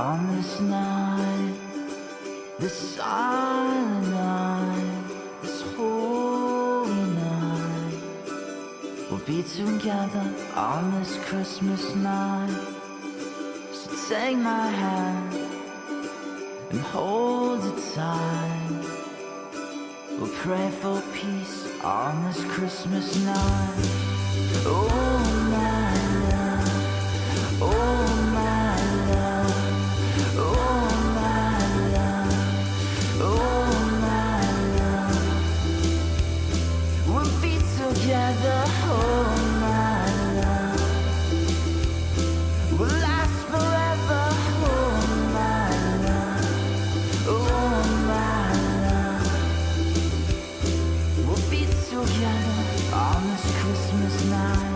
On this night, this silent night, this holy night, we'll be together on this Christmas night. So take my hand and hold it tight. We'll pray for peace on this Christmas night. Oh my love, oh my love, oh my love, oh my love. We'll be together, oh my love. We'll last forever, oh my love, oh my love. We'll be together on this Christmas night.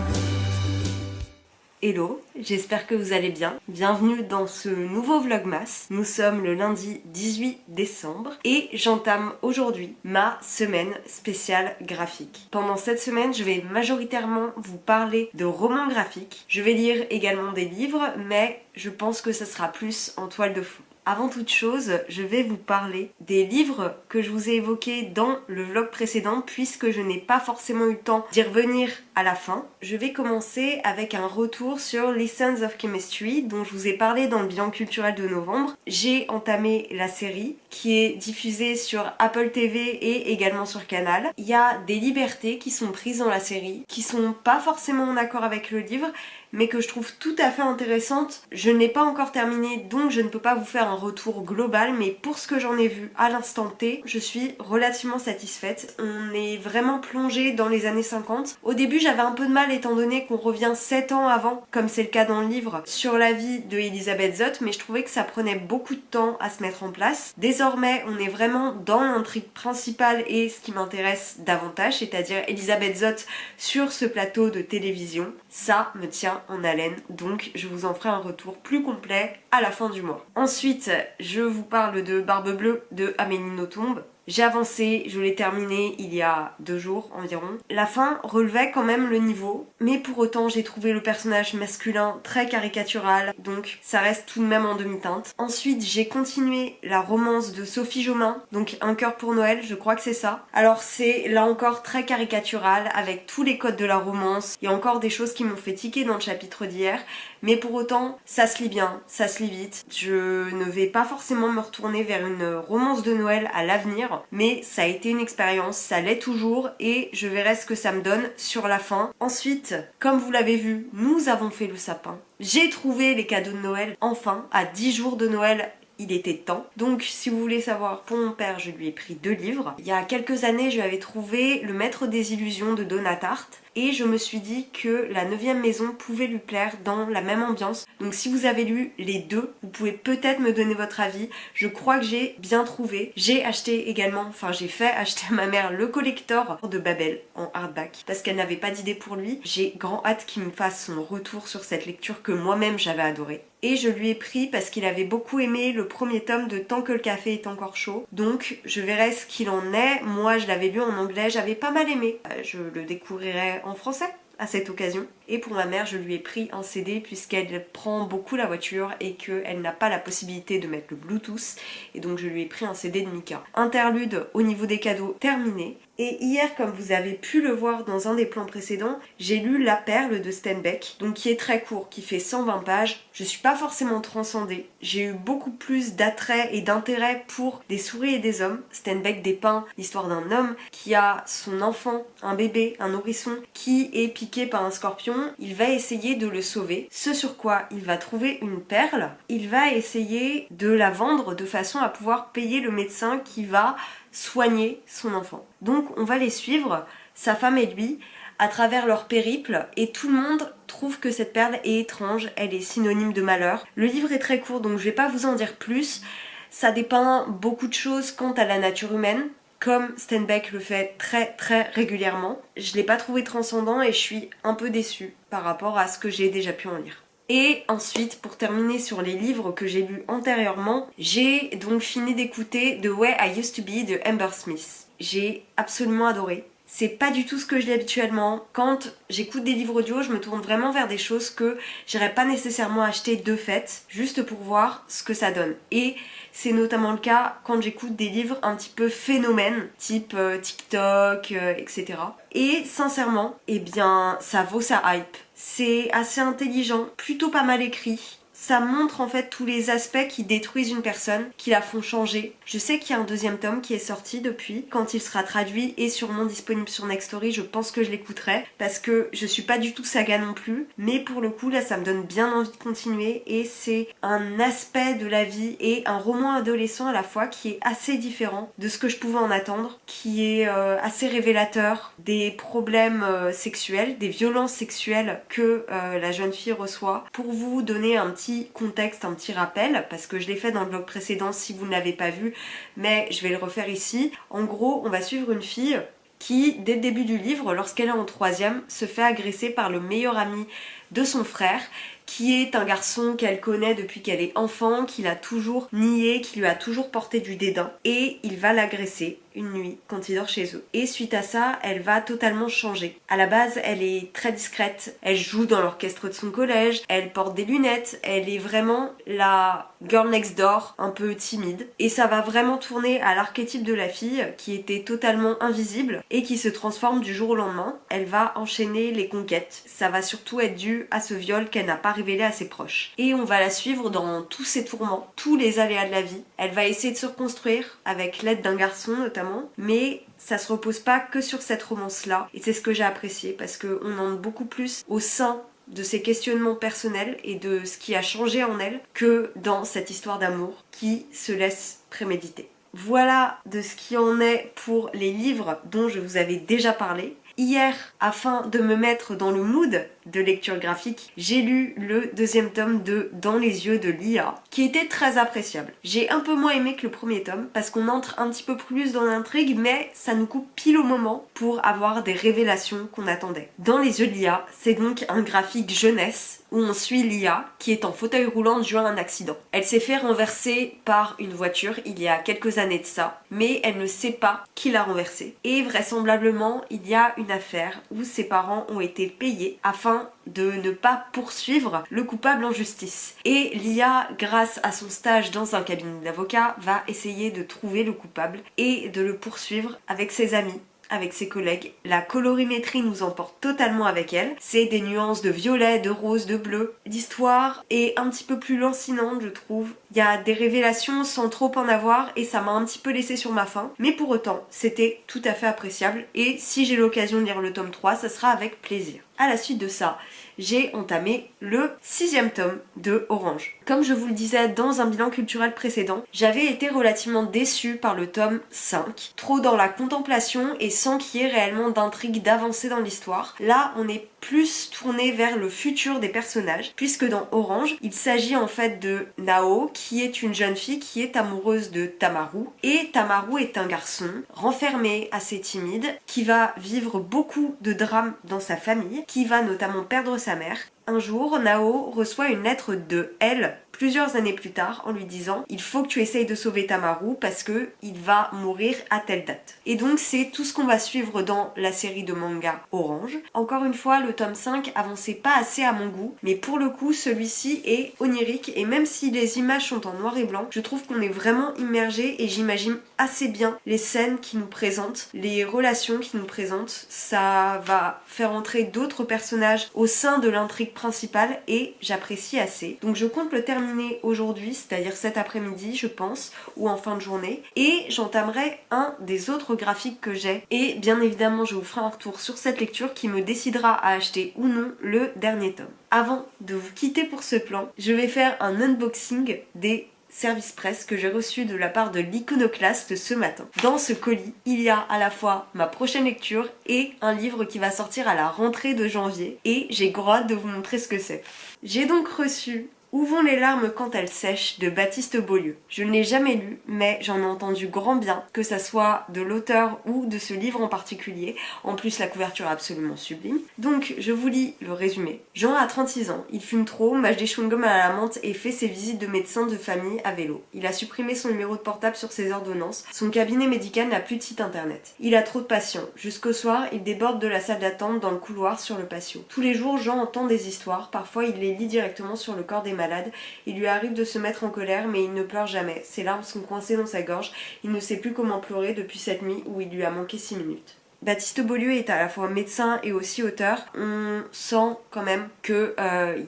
Hello, j'espère que vous allez bien. Bienvenue dans ce nouveau Vlogmas. Nous sommes le lundi 18 décembre et j'entame aujourd'hui ma semaine spéciale graphique. Pendant cette semaine, je vais majoritairement vous parler de romans graphiques. Je vais lire également des livres, mais je pense que ça sera plus en toile de fond. Avant toute chose, je vais vous parler des livres que je vous ai évoqués dans le vlog précédent puisque je n'ai pas forcément eu le temps d'y revenir à la fin. Je vais commencer avec un retour sur Lessons of Chemistry dont je vous ai parlé dans le bilan culturel de novembre. J'ai entamé la série qui est diffusée sur Apple TV et également sur Canal. Il y a des libertés qui sont prises dans la série qui sont pas forcément en accord avec le livre mais que je trouve tout à fait intéressante. Je n'ai pas encore terminé, donc je ne peux pas vous faire un retour global, mais pour ce que j'en ai vu à l'instant T, je suis relativement satisfaite. On est vraiment plongé dans les années 50. Au début, j'avais un peu de mal étant donné qu'on revient 7 ans avant, comme c'est le cas dans le livre, sur la vie de Elisabeth Zott, mais je trouvais que ça prenait beaucoup de temps à se mettre en place. Désormais, on est vraiment dans l'intrigue principale et ce qui m'intéresse davantage, c'est-à-dire Elisabeth Zott sur ce plateau de télévision. Ça me tient en haleine, donc je vous en ferai un retour plus complet à la fin du mois. Ensuite, je vous parle de Barbe Bleue de Amélie Nothomb. J'ai avancé, je l'ai terminé il y a 2 jours environ. La fin relevait quand même le niveau, mais pour autant j'ai trouvé le personnage masculin très caricatural, donc ça reste tout de même en demi-teinte. Ensuite j'ai continué la romance de Sophie Jomain, donc Un cœur pour Noël, je crois que c'est ça. Alors c'est là encore très caricatural, avec tous les codes de la romance. Il y a encore des choses qui m'ont fait tiquer dans le chapitre d'hier, mais pour autant ça se lit bien, ça se lit vite. Je ne vais pas forcément me retourner vers une romance de Noël à l'avenir, mais ça a été une expérience, ça l'est toujours et je verrai ce que ça me donne sur la fin. Ensuite, comme vous l'avez vu, nous avons fait le sapin. J'ai trouvé les cadeaux de Noël, enfin, à 10 jours de Noël. Il était temps. Donc si vous voulez savoir, pour mon père, je lui ai pris 2 livres. Il y a quelques années, je lui avais trouvé Le Maître des Illusions de Donna Tartt. Et je me suis dit que La 9e maison pouvait lui plaire dans la même ambiance. Donc si vous avez lu les 2, vous pouvez peut-être me donner votre avis. Je crois que j'ai bien trouvé. J'ai acheté également, enfin j'ai fait acheter à ma mère le collector de Babel en hardback parce qu'elle n'avait pas d'idée pour lui. J'ai grand hâte qu'il me fasse son retour sur cette lecture que moi-même j'avais adorée. Et je lui ai pris parce qu'il avait beaucoup aimé le premier tome de Tant que le café est encore chaud. Donc je verrai ce qu'il en est. Moi je l'avais lu en anglais, j'avais pas mal aimé. Je le découvrirai en français à cette occasion. Et pour ma mère, je lui ai pris un CD puisqu'elle prend beaucoup la voiture et qu'elle n'a pas la possibilité de mettre le Bluetooth. Et donc je lui ai pris un CD de Mika. Interlude au niveau des cadeaux terminé. Et hier, comme vous avez pu le voir dans un des plans précédents, j'ai lu La Perle de Steinbeck, donc qui est très court, qui fait 120 pages. Je suis pas forcément transcendée. J'ai eu beaucoup plus d'attrait et d'intérêt pour des souris et des hommes. Steinbeck dépeint l'histoire d'un homme qui a son enfant, un bébé, un nourrisson, qui est piqué par un scorpion. Il va essayer de le sauver, ce sur quoi il va trouver une perle. Il va essayer de la vendre de façon à pouvoir payer le médecin qui va soigner son enfant. Donc on va les suivre, sa femme et lui, à travers leur périple et tout le monde trouve que cette perle est étrange, elle est synonyme de malheur. Le livre est très court donc je vais pas vous en dire plus, ça dépeint beaucoup de choses quant à la nature humaine, comme Steinbeck le fait très régulièrement. Je l'ai pas trouvé transcendant et je suis un peu déçue par rapport à ce que j'ai déjà pu en lire. Et ensuite, pour terminer sur les livres que j'ai lus antérieurement, j'ai donc fini d'écouter The Way I Used to Be de Amber Smith. J'ai absolument adoré. C'est pas du tout ce que je lis habituellement. Quand j'écoute des livres audio, je me tourne vraiment vers des choses que j'irais pas nécessairement acheter de fait, juste pour voir ce que ça donne. Et c'est notamment le cas quand j'écoute des livres un petit peu phénomènes, type TikTok, etc. Et sincèrement, eh bien, ça vaut sa hype. C'est assez intelligent, plutôt pas mal écrit. Ça montre en fait tous les aspects qui détruisent une personne, qui la font changer. Je sais qu'il y a un deuxième tome qui est sorti depuis. Quand il sera traduit et sûrement disponible sur Nextory, je pense que je l'écouterai parce que je suis pas du tout saga non plus. Mais pour le coup, là, ça me donne bien envie de continuer et c'est un aspect de la vie et un roman adolescent à la fois qui est assez différent de ce que je pouvais en attendre, qui est assez révélateur des problèmes sexuels, des violences sexuelles que la jeune fille reçoit. Pour vous donner un petit contexte, un petit rappel, parce que je l'ai fait dans le vlog précédent si vous ne l'avez pas vu, mais je vais le refaire ici. En gros, on va suivre une fille qui, dès le début du livre, lorsqu'elle est en 3e, se fait agresser par le meilleur ami de son frère, qui est un garçon qu'elle connaît depuis qu'elle est enfant, qui l'a toujours nié, qui lui a toujours porté du dédain, et il va l'agresser une nuit quand il dort chez eux. Et suite à ça, elle va totalement changer. À la base, elle est très discrète, elle joue dans l'orchestre de son collège, elle porte des lunettes, elle est vraiment la girl next door, un peu timide. Et ça va vraiment tourner à l'archétype de la fille qui était totalement invisible et qui se transforme du jour au lendemain. Elle va enchaîner les conquêtes. Ça va surtout être dû à ce viol qu'elle n'a pas révélé à ses proches. Et on va la suivre dans tous ses tourments, tous les aléas de la vie. Elle va essayer de se reconstruire avec l'aide d'un garçon notamment, mais ça se repose pas que sur cette romance-là. Et c'est ce que j'ai apprécié parce qu'on entre beaucoup plus au sein de ses questionnements personnels et de ce qui a changé en elle que dans cette histoire d'amour qui se laisse préméditer. Voilà de ce qui en est pour les livres dont je vous avais déjà parlé. Hier, afin de me mettre dans le mood de lecture graphique, j'ai lu le 2e tome de Dans les yeux de Lia, qui était très appréciable. J'ai un peu moins aimé que le premier tome, parce qu'on entre un petit peu plus dans l'intrigue, mais ça nous coupe pile au moment pour avoir des révélations qu'on attendait. Dans les yeux de Lia, c'est donc un graphique jeunesse, où on suit Lia, qui est en fauteuil roulant dû à un accident. Elle s'est fait renverser par une voiture il y a quelques années de ça, mais elle ne sait pas qui l'a renversée. Et vraisemblablement, il y a une affaire où ses parents ont été payés afin de ne pas poursuivre le coupable en justice. Et Lia, grâce à son stage dans un cabinet d'avocat, va essayer de trouver le coupable et de le poursuivre avec ses amis, avec ses collègues. La colorimétrie nous emporte totalement avec elle. C'est des nuances de violet, de rose, de bleu. L'histoire est un petit peu plus lancinante, je trouve. Il y a des révélations sans trop en avoir et ça m'a un petit peu laissé sur ma faim. Mais pour autant, c'était tout à fait appréciable. Et si j'ai l'occasion de lire le tome 3, ça sera avec plaisir. À la suite de ça, j'ai entamé le 6e tome de Orange. Comme je vous le disais dans un bilan culturel précédent, j'avais été relativement déçue par le tome 5, trop dans la contemplation et sans qu'il y ait réellement d'intrigue d'avancée dans l'histoire. Là, on est plus tourné vers le futur des personnages, puisque dans Orange, il s'agit en fait de Nao, qui est une jeune fille qui est amoureuse de Tamaru, et Tamaru est un garçon renfermé, assez timide, qui va vivre beaucoup de drames dans sa famille, qui va notamment perdre sa mère. Un jour, Nao reçoit une lettre de elle, plusieurs années plus tard, en lui disant « Il faut que tu essayes de sauver Tamaru parce que il va mourir à telle date. » Et donc c'est tout ce qu'on va suivre dans la série de manga Orange. Encore une fois, le tome 5 avançait pas assez à mon goût, mais pour le coup, celui-ci est onirique et même si les images sont en noir et blanc, je trouve qu'on est vraiment immergé et j'imagine assez bien les scènes qui nous présentent, les relations qui nous présentent. Ça va faire entrer d'autres personnages au sein de l'intrigue principale et j'apprécie assez. Donc je compte le terminer aujourd'hui, c'est-à-dire cet après-midi je pense, ou en fin de journée, et j'entamerai un des autres graphiques que j'ai. Et bien évidemment je vous ferai un retour sur cette lecture qui me décidera à acheter ou non le dernier tome. Avant de vous quitter pour ce plan, je vais faire un unboxing des service presse que j'ai reçu de la part de l'Iconoclaste ce matin. Dans ce colis, il y a à la fois ma prochaine lecture et un livre qui va sortir à la rentrée de janvier et j'ai grand hâte de vous montrer ce que c'est. J'ai donc reçu Où vont les larmes quand elles sèchent de Baptiste Beaulieu. Je ne l'ai jamais lu, mais j'en ai entendu grand bien, que ça soit de l'auteur ou de ce livre en particulier. En plus, la couverture est absolument sublime. Donc, je vous lis le résumé. Jean a 36 ans, il fume trop, mâche des chewing-gums à la menthe et fait ses visites de médecin de famille à vélo. Il a supprimé son numéro de portable sur ses ordonnances. Son cabinet médical n'a plus de site internet. Il a trop de patients. Jusqu'au soir, il déborde de la salle d'attente dans le couloir sur le patio. Tous les jours, Jean entend des histoires. Parfois, il les lit directement sur le corps des malade. Il lui arrive de se mettre en colère, mais il ne pleure jamais. Ses larmes sont coincées dans sa gorge. Il ne sait plus comment pleurer depuis cette nuit où il lui a manqué 6 minutes. Baptiste Beaulieu est à la fois médecin et aussi auteur. On sent quand même qu'il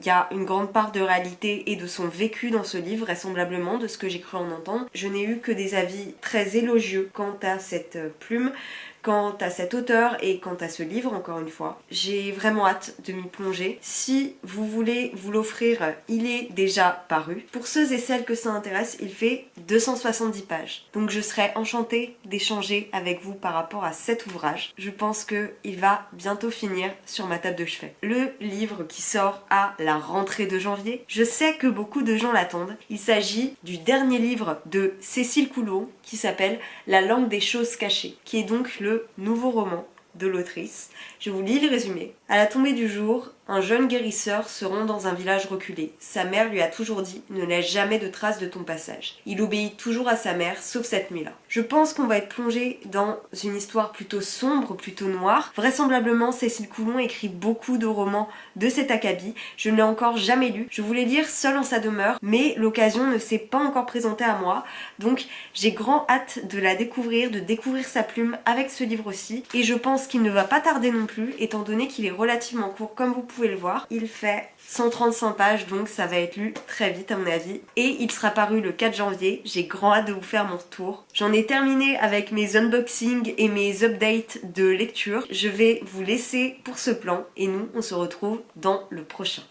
y a une grande part de réalité et de son vécu dans ce livre, vraisemblablement, de ce que j'ai cru en entendre. Je n'ai eu que des avis très élogieux quant à cette plume, quant à cet auteur et quant à ce livre, encore une fois. J'ai vraiment hâte de m'y plonger. Si vous voulez vous l'offrir, il est déjà paru. Pour ceux et celles que ça intéresse, il fait 270 pages. Donc je serais enchantée d'échanger avec vous par rapport à cet ouvrage. Je pense qu'il va bientôt finir sur ma table de chevet. Le livre qui sort à la rentrée de janvier, je sais que beaucoup de gens l'attendent. Il s'agit du dernier livre de Cécile Coulot qui s'appelle La langue des choses cachées, qui est donc le nouveau roman de l'autrice. Je vous lis le résumé. À la tombée du jour, un jeune guérisseur se rend dans un village reculé. Sa mère lui a toujours dit « Ne laisse jamais de traces de ton passage ». Il obéit toujours à sa mère, sauf cette nuit-là. Je pense qu'on va être plongé dans une histoire plutôt sombre, plutôt noire. Vraisemblablement, Cécile Coulon écrit beaucoup de romans de cet acabit. Je ne l'ai encore jamais lu. Je voulais lire seule en sa demeure, mais l'occasion ne s'est pas encore présentée à moi. Donc j'ai grand hâte de la découvrir, de découvrir sa plume avec ce livre aussi. Et je pense qu'il ne va pas tarder non plus, étant donné qu'il est relativement court, comme vous pouvez le voir. Il fait 135 pages, donc ça va être lu très vite à mon avis. Et il sera paru le 4 janvier. J'ai grand hâte de vous faire mon retour. J'en ai terminé avec mes unboxings et mes updates de lecture. Je vais vous laisser pour ce plan et nous, on se retrouve dans le prochain.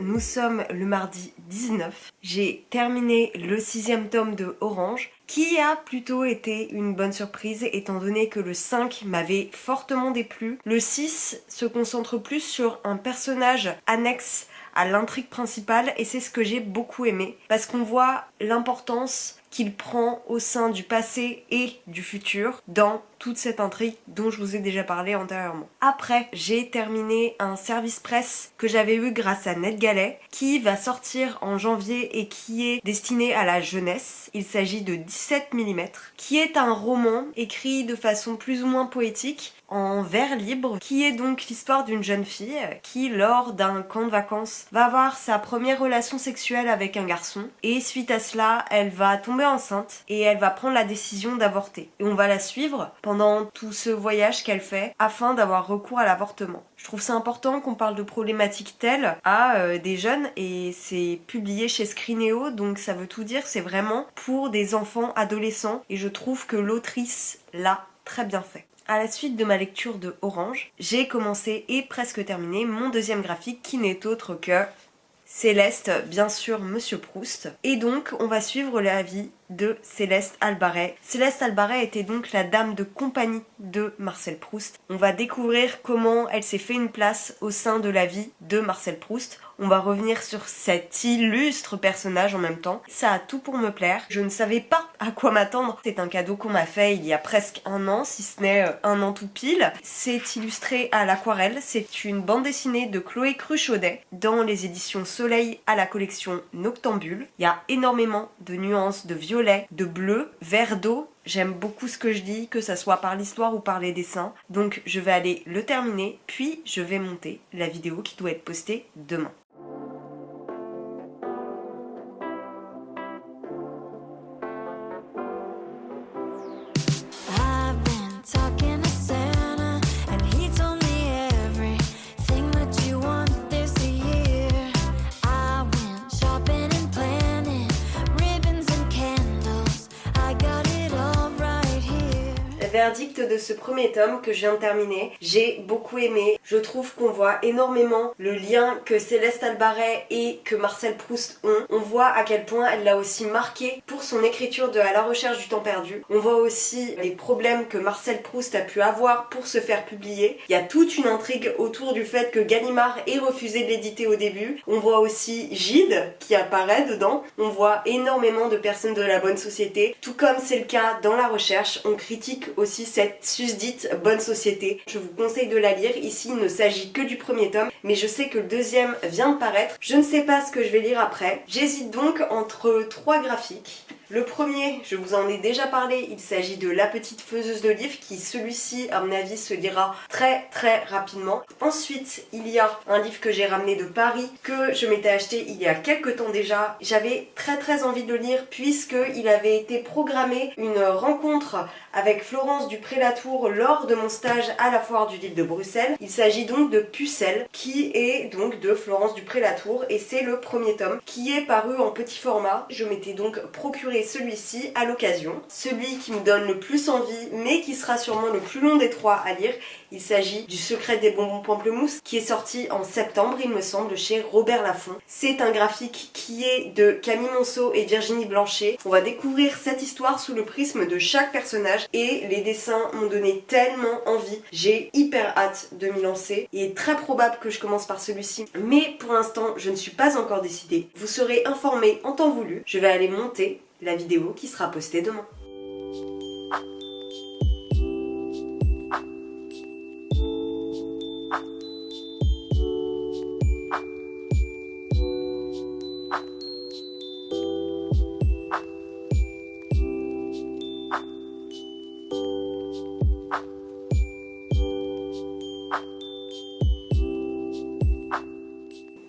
Nous sommes le mardi 19. J'ai terminé le 6e tome de Orange, qui a plutôt été une bonne surprise étant donné que le 5 m'avait fortement déplu. Le 6 se concentre plus sur un personnage annexe à l'intrigue principale et c'est ce que j'ai beaucoup aimé parce qu'on voit l'importance qu'il prend au sein du passé et du futur dans toute cette intrigue dont je vous ai déjà parlé antérieurement. Après, j'ai terminé un service presse que j'avais eu grâce à NetGalley qui va sortir en janvier et qui est destiné à la jeunesse. Il s'agit de 17 mm, qui est un roman écrit de façon plus ou moins poétique en vers libre, qui est donc l'histoire d'une jeune fille qui, lors d'un camp de vacances, va avoir sa première relation sexuelle avec un garçon et suite à cela, elle va tomber enceinte et elle va prendre la décision d'avorter. Et on va la suivre pendant tout ce voyage qu'elle fait afin d'avoir recours à l'avortement. Je trouve ça important qu'on parle de problématiques telles à des jeunes et c'est publié chez Scrineo, donc ça veut tout dire, c'est vraiment pour des enfants adolescents et je trouve que l'autrice l'a très bien fait. À la suite de ma lecture de Orange, j'ai commencé et presque terminé mon deuxième graphique qui n'est autre que Céleste, bien sûr Monsieur Proust. Et donc on va suivre la vie de Céleste Albaret. Céleste Albaret était donc la dame de compagnie de Marcel Proust. On va découvrir comment elle s'est fait une place au sein de la vie de Marcel Proust. On va revenir sur cet illustre personnage en même temps. Ça a tout pour me plaire. Je ne savais pas à quoi m'attendre. C'est un cadeau qu'on m'a fait il y a presque un an, si ce n'est un an tout pile. C'est illustré à l'aquarelle. C'est une bande dessinée de Chloé Cruchaudet dans les éditions Soleil à la collection Noctambule. Il y a énormément de nuances de violet, de bleu, vert d'eau. J'aime beaucoup ce que je dis, que ça soit par l'histoire ou par les dessins. Donc je vais aller le terminer, puis je vais monter la vidéo qui doit être postée demain. Verdict de ce premier tome que je viens de terminer, j'ai beaucoup aimé. Je trouve qu'on voit énormément le lien que Céleste Albaret et que Marcel Proust ont. On voit à quel point elle l'a aussi marqué pour son écriture de À la recherche du temps perdu. On voit aussi les problèmes que Marcel Proust a pu avoir pour se faire publier. Il y a toute une intrigue autour du fait que Gallimard ait refusé de l'éditer au début. On voit aussi Gide qui apparaît dedans. On voit énormément de personnes de la bonne société. Tout comme c'est le cas dans La Recherche, on critique aussi cette susdite bonne société. Je vous conseille de la lire. Ici, il ne s'agit que du premier tome, mais je sais que le deuxième vient de paraître. Je ne sais pas ce que je vais lire après. J'hésite donc entre 3 graphiques. Le premier, je vous en ai déjà parlé, il s'agit de La Petite Faiseuse de Livres qui, celui-ci, à mon avis, se lira très rapidement. Ensuite, il y a un livre que j'ai ramené de Paris, que je m'étais acheté il y a quelques temps déjà. J'avais très envie de le lire puisqu'il avait été programmé une rencontre avec Florence Dupré-Latour lors de mon stage à la Foire du Livre de Bruxelles. Il s'agit donc de Pucelle, qui est donc de Florence Dupré-Latour, et c'est le premier tome qui est paru en petit format. Je m'étais donc procuré celui-ci à l'occasion. Celui qui me donne le plus envie, mais qui sera sûrement le plus long des 3 à lire, il s'agit du Secret des bonbons pamplemousse, qui est sorti en septembre, il me semble, chez Robert Laffont. C'est un graphique qui est de Camille Monceau et Virginie Blanchet. On va découvrir cette histoire sous le prisme de chaque personnage, et les dessins m'ont donné tellement envie. J'ai hyper hâte de m'y lancer. Il est très probable que je commence par celui-ci, mais pour l'instant, je ne suis pas encore décidée. Vous serez informés en temps voulu. Je vais aller monter la vidéo qui sera postée demain.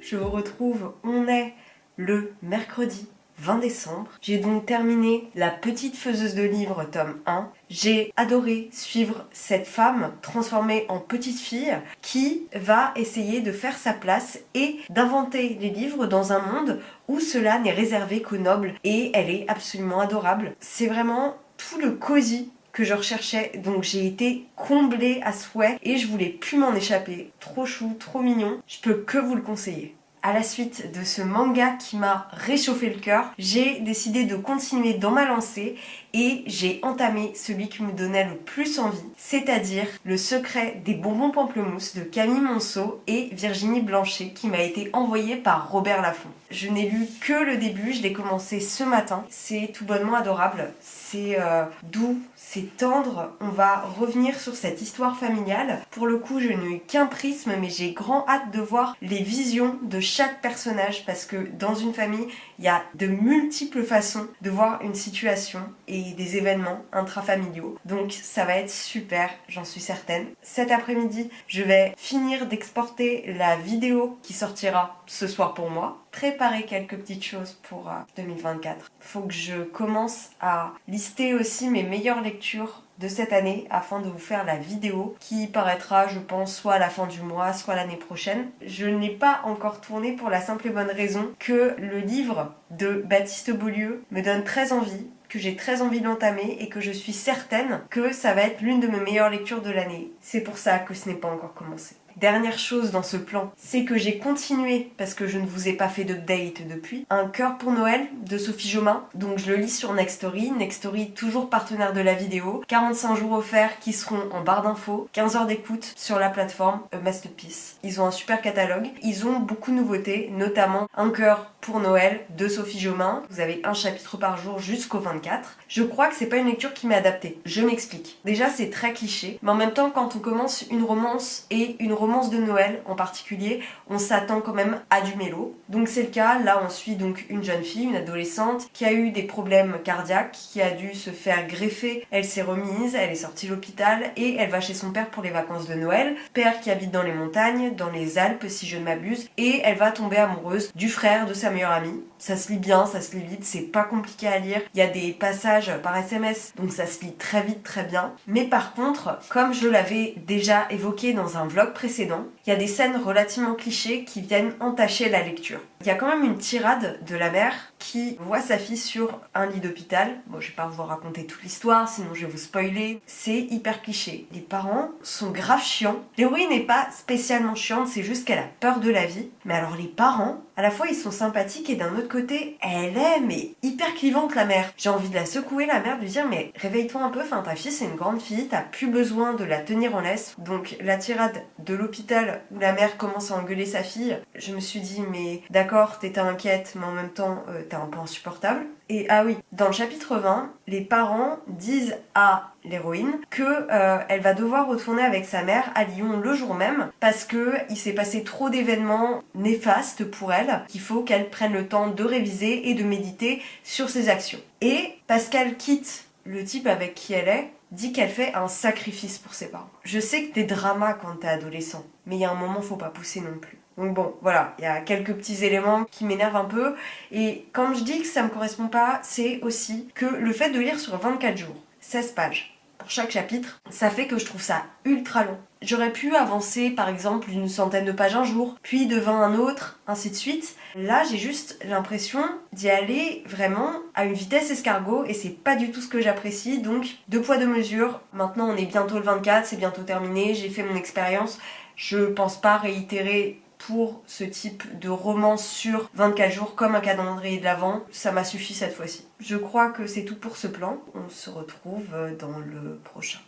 Je vous retrouve, on est le mercredi 20 décembre. J'ai donc terminé La Petite Faiseuse de Livres, tome 1. J'ai adoré suivre cette femme transformée en petite fille qui va essayer de faire sa place et d'inventer les livres dans un monde où cela n'est réservé qu'aux nobles, et elle est absolument adorable. C'est vraiment tout le cosy que je recherchais, donc j'ai été comblée à souhait et je voulais plus m'en échapper. Trop chou, trop mignon, je peux que vous le conseiller. À la suite de ce manga qui m'a réchauffé le cœur, j'ai décidé de continuer dans ma lancée et j'ai entamé celui qui me donnait le plus envie, c'est-à-dire Le Secret des bonbons pamplemousse de Camille Monceau et Virginie Blanchet, qui m'a été envoyé par Robert Laffont. Je n'ai lu que le début, je l'ai commencé ce matin. C'est tout bonnement adorable, c'est doux, c'est tendre. On va revenir sur cette histoire familiale. Pour le coup, je n'ai eu qu'un prisme, mais j'ai grand hâte de voir les visions de chaque personnage, parce que dans une famille, il y a de multiples façons de voir une situation et des événements intrafamiliaux. Donc ça va être super, j'en suis certaine. Cet après-midi, je vais finir d'exporter la vidéo qui sortira ce soir pour moi. Préparer quelques petites choses pour 2024. Faut que je commence à lister aussi mes meilleures lectures de cette année afin de vous faire la vidéo qui paraîtra, je pense, soit à la fin du mois, soit l'année prochaine. Je n'ai pas encore tourné pour la simple et bonne raison que le livre de Baptiste Beaulieu me donne très envie, que j'ai très envie d'entamer et que je suis certaine que ça va être l'une de mes meilleures lectures de l'année. C'est pour ça que ce n'est pas encore commencé. Dernière chose dans ce plan, c'est que j'ai continué, parce que je ne vous ai pas fait d'update depuis, Un cœur pour Noël de Sophie Jomain. Donc je le lis sur Nextory. Nextory, toujours partenaire de la vidéo. 45 jours offerts qui seront en barre d'infos. 15 heures d'écoute sur la plateforme A Masterpiece. Ils ont un super catalogue. Ils ont beaucoup de nouveautés, notamment Un cœur pour Noël de Sophie Jomain. Vous avez un chapitre par jour jusqu'au 24. Je crois que c'est pas une lecture qui m'est adaptée. Je m'explique. Déjà, c'est très cliché, mais en même temps, quand on commence une romance et une romance de Noël en particulier, on s'attend quand même à du mélo. Donc c'est le cas, là on suit donc une jeune fille, une adolescente qui a eu des problèmes cardiaques, qui a dû se faire greffer. Elle s'est remise, elle est sortie de l'hôpital et elle va chez son père pour les vacances de Noël. Père qui habite dans les montagnes, dans les Alpes si je ne m'abuse, et elle va tomber amoureuse du frère de sa meilleure amie. Ça se lit bien, ça se lit vite, c'est pas compliqué à lire. Il y a des passages par SMS, donc ça se lit très vite, très bien. Mais par contre, comme je l'avais déjà évoqué dans un vlog précédent, précédent, il y a des scènes relativement clichés qui viennent entacher la lecture. Il y a quand même une tirade de la mère qui voit sa fille sur un lit d'hôpital. Bon, je vais pas vous raconter toute l'histoire, sinon je vais vous spoiler. C'est hyper cliché. Les parents sont grave chiants. L'héroïne n'est pas spécialement chiante, c'est juste qu'elle a peur de la vie. Mais alors les parents, à la fois ils sont sympathiques et d'un autre côté, elle est mais hyper clivante la mère. J'ai envie de la secouer la mère, de lui dire mais réveille-toi un peu, enfin ta fille c'est une grande fille, t'as plus besoin de la tenir en laisse. Donc la tirade de l'hôpital où la mère commence à engueuler sa fille, je me suis dit mais d'accord t'étais inquiète mais en même temps t'es un peu insupportable. Et ah oui, dans le chapitre 20, les parents disent à l'héroïne que elle va devoir retourner avec sa mère à Lyon le jour même parce que il s'est passé trop d'événements néfastes pour elle qu'il faut qu'elle prenne le temps de réviser et de méditer sur ses actions. Et parce qu'elle quitte le type avec qui elle est, dit qu'elle fait un sacrifice pour ses parents. Je sais que t'es drama quand t'es adolescent, mais il y a un moment faut pas pousser non plus. Donc bon, voilà, il y a quelques petits éléments qui m'énervent un peu. Et quand je dis que ça me correspond pas, c'est aussi que le fait de lire sur 24 jours, 16 pages pour chaque chapitre, ça fait que je trouve ça ultra long. J'aurais pu avancer par exemple une centaine de pages un jour, puis devant un autre, ainsi de suite. Là, j'ai juste l'impression d'y aller vraiment à une vitesse escargot et c'est pas du tout ce que j'apprécie. Donc, deux poids deux mesures. Maintenant, on est bientôt le 24, c'est bientôt terminé, j'ai fait mon expérience. Je pense pas réitérer pour ce type de roman sur 24 jours comme un calendrier de l'Avent. Ça m'a suffi cette fois-ci. Je crois que c'est tout pour ce plan. On se retrouve dans le prochain.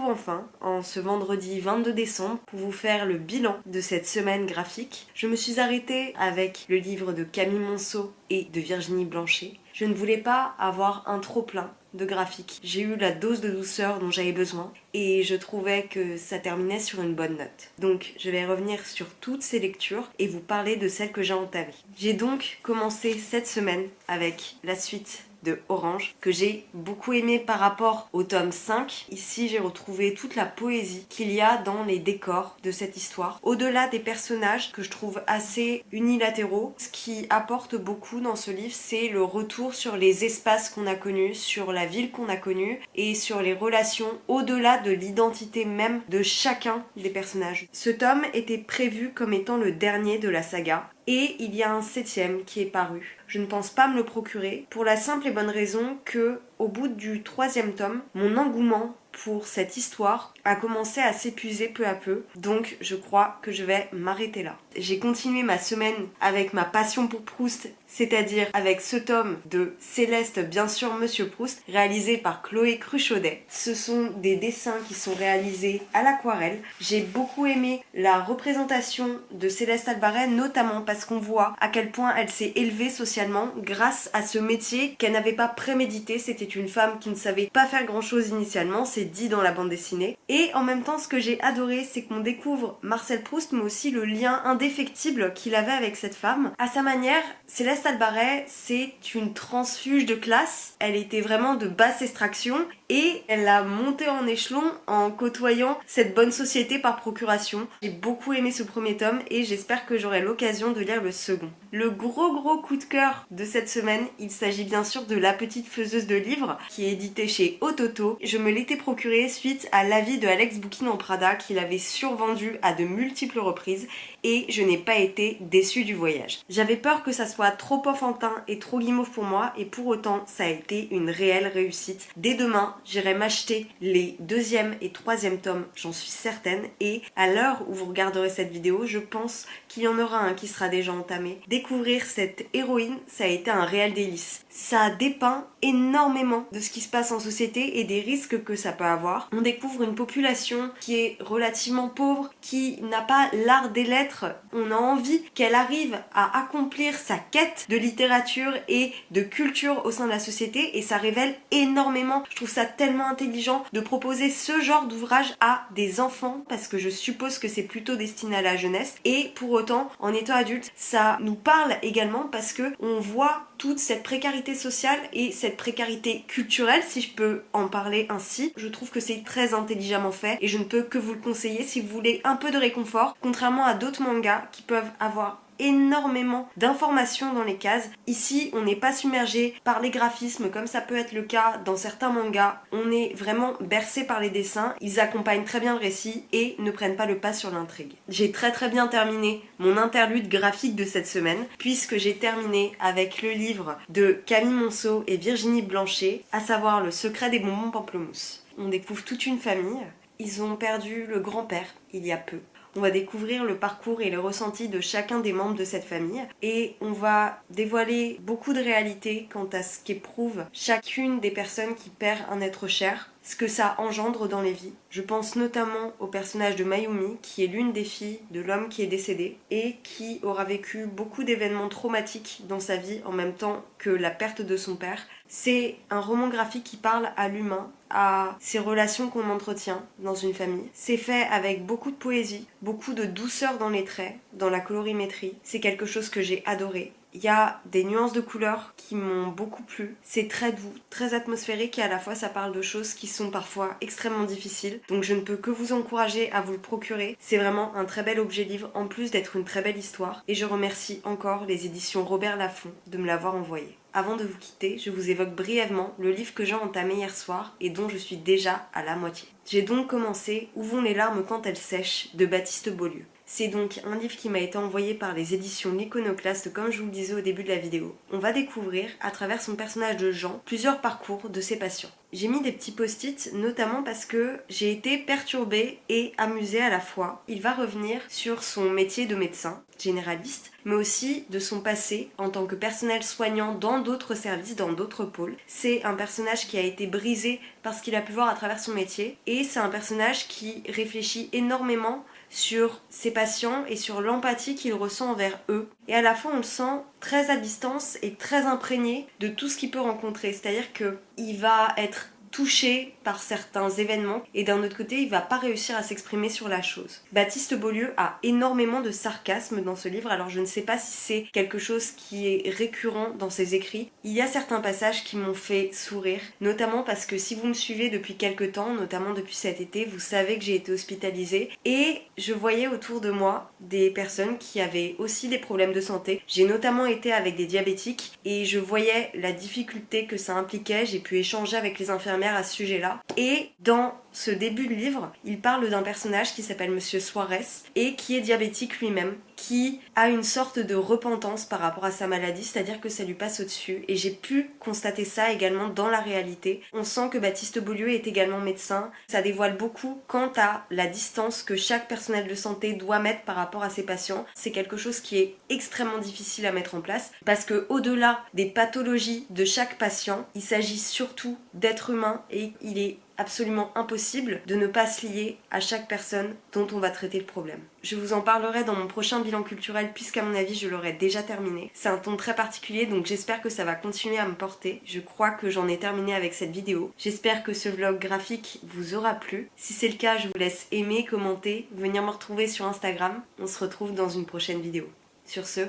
Enfin, en ce vendredi 22 décembre, pour vous faire le bilan de cette semaine graphique. Je me suis arrêtée avec le livre de Camille Monceau et de Virginie Blanchet. Je ne voulais pas avoir un trop-plein de graphiques. J'ai eu la dose de douceur dont j'avais besoin et je trouvais que ça terminait sur une bonne note. Donc je vais revenir sur toutes ces lectures et vous parler de celles que j'ai entamées. J'ai donc commencé cette semaine avec la suite de Orange, que j'ai beaucoup aimé par rapport au tome 5. Ici, j'ai retrouvé toute la poésie qu'il y a dans les décors de cette histoire. Au-delà des personnages que je trouve assez unilatéraux, ce qui apporte beaucoup dans ce livre, c'est le retour sur les espaces qu'on a connus, sur la ville qu'on a connue et sur les relations au-delà de l'identité même de chacun des personnages. Ce tome était prévu comme étant le dernier de la saga. Et il y a un 7e qui est paru. Je ne pense pas me le procurer pour la simple et bonne raison que, au bout du 3e tome, mon engouement pour cette histoire a commencé à s'épuiser peu à peu, donc je crois que je vais m'arrêter là. J'ai continué ma semaine avec ma passion pour Proust, c'est-à-dire avec ce tome de Céleste, bien sûr Monsieur Proust, réalisé par Chloé Cruchaudet. Ce sont des dessins qui sont réalisés à l'aquarelle. J'ai beaucoup aimé la représentation de Céleste Albaret, notamment parce qu'on voit à quel point elle s'est élevée socialement grâce à ce métier qu'elle n'avait pas prémédité. C'était une femme qui ne savait pas faire grand-chose initialement, c'est dit dans la bande dessinée. Et en même temps, ce que j'ai adoré, c'est qu'on découvre Marcel Proust, mais aussi le lien indéfectible qu'il avait avec cette femme. À sa manière, Céleste Albaret, c'est une transfuge de classe. Elle était vraiment de basse extraction et elle a monté en échelon en côtoyant cette bonne société par procuration. J'ai beaucoup aimé ce premier tome et j'espère que j'aurai l'occasion de lire le second. Le gros coup de cœur de cette semaine, il s'agit bien sûr de La Petite Faiseuse de livres. livre qui est édité chez Ototo. Je me l'étais procuré suite à l'avis de Alex Bouquin en Prada qu'il avait survendu à de multiples reprises et je n'ai pas été déçue du voyage. J'avais peur que ça soit trop enfantin et trop guimauve pour moi et pour autant ça a été une réelle réussite. Dès demain, j'irai m'acheter les 2e et 3e tomes, j'en suis certaine, et à l'heure où vous regarderez cette vidéo, je pense qu'il y en aura un qui sera déjà entamé. Découvrir cette héroïne, ça a été un réel délice. Ça dépeint énormément de ce qui se passe en société et des risques que ça peut avoir. On découvre une population qui est relativement pauvre, qui n'a pas l'art des lettres. On a envie qu'elle arrive à accomplir sa quête de littérature et de culture au sein de la société et ça révèle énormément. Je trouve ça tellement intelligent de proposer ce genre d'ouvrage à des enfants parce que je suppose que c'est plutôt destiné à la jeunesse et pour autant en étant adulte ça nous parle également parce que on voit toute cette précarité sociale et cette précarité culturelle, si je peux en parler ainsi. Je trouve que c'est très intelligemment fait et je ne peux que vous le conseiller si vous voulez un peu de réconfort, contrairement à d'autres mangas qui peuvent avoir énormément d'informations dans les cases. Ici, on n'est pas submergé par les graphismes comme ça peut être le cas dans certains mangas. On est vraiment bercé par les dessins. Ils accompagnent très bien le récit et ne prennent pas le pas sur l'intrigue. J'ai très bien terminé mon interlude graphique de cette semaine puisque j'ai terminé avec le livre de Camille Monceau et Virginie Blanchet, à savoir Le secret des bonbons pamplemousse. On découvre toute une famille. Ils ont perdu le grand-père il y a peu. On va découvrir le parcours et les ressentis de chacun des membres de cette famille et on va dévoiler beaucoup de réalités quant à ce qu'éprouve chacune des personnes qui perd un être cher, ce que ça engendre dans les vies. Je pense notamment au personnage de Mayumi qui est l'une des filles de l'homme qui est décédé et qui aura vécu beaucoup d'événements traumatiques dans sa vie en même temps que la perte de son père. C'est un roman graphique qui parle à l'humain, à ces relations qu'on entretient dans une famille. C'est fait avec beaucoup de poésie, beaucoup de douceur dans les traits, dans la colorimétrie. C'est quelque chose que j'ai adoré. Il y a des nuances de couleurs qui m'ont beaucoup plu. C'est très doux, très atmosphérique et à la fois ça parle de choses qui sont parfois extrêmement difficiles. Donc je ne peux que vous encourager à vous le procurer. C'est vraiment un très bel objet livre en plus d'être une très belle histoire. Et je remercie encore les éditions Robert Laffont de me l'avoir envoyé. Avant de vous quitter, je vous évoque brièvement le livre que j'ai entamé hier soir et dont je suis déjà à la moitié. J'ai donc commencé Où vont les larmes quand elles sèchent de Baptiste Beaulieu. C'est donc un livre qui m'a été envoyé par les éditions L'Iconoclaste, comme je vous le disais au début de la vidéo. On va découvrir, à travers son personnage de Jean, plusieurs parcours de ses patients. J'ai mis des petits post-it, notamment parce que j'ai été perturbée et amusée à la fois. Il va revenir sur son métier de médecin généraliste, mais aussi de son passé en tant que personnel soignant dans d'autres services, dans d'autres pôles. C'est un personnage qui a été brisé par ce qu'il a pu voir à travers son métier, et c'est un personnage qui réfléchit énormément sur ses patients et sur l'empathie qu'il ressent envers eux. Et à la fois on le sent très à distance et très imprégné de tout ce qu'il peut rencontrer. C'est-à-dire qu'il va être touché par certains événements et d'un autre côté il va pas réussir à s'exprimer sur la chose. Baptiste Beaulieu a énormément de sarcasme dans ce livre, alors je ne sais pas si c'est quelque chose qui est récurrent dans ses écrits. Il y a certains passages qui m'ont fait sourire, notamment parce que si vous me suivez depuis quelques temps, notamment depuis cet été, vous savez que j'ai été hospitalisée et je voyais autour de moi des personnes qui avaient aussi des problèmes de santé. J'ai notamment été avec des diabétiques et je voyais la difficulté que ça impliquait. J'ai pu échanger avec les infirmières à ce sujet-là. Et dans ce début de livre, il parle d'un personnage qui s'appelle Monsieur Suarez et qui est diabétique lui-même, qui a une sorte de repentance par rapport à sa maladie, c'est-à-dire que ça lui passe au-dessus. Et j'ai pu constater ça également dans la réalité. On sent que Baptiste Beaulieu est également médecin. Ça dévoile beaucoup quant à la distance que chaque personnel de santé doit mettre par rapport à ses patients. C'est quelque chose qui est extrêmement difficile à mettre en place parce que au-delà des pathologies de chaque patient, il s'agit surtout d'êtres humains et il est absolument impossible de ne pas se lier à chaque personne dont on va traiter le problème. Je vous en parlerai dans mon prochain bilan culturel puisqu'à mon avis je l'aurai déjà terminé. C'est un ton très particulier donc j'espère que ça va continuer à me porter. Je crois que j'en ai terminé avec cette vidéo. J'espère que ce vlog graphique vous aura plu. Si c'est le cas, je vous laisse aimer, commenter, venir me retrouver sur Instagram. On se retrouve dans une prochaine vidéo. Sur ce,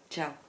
ciao.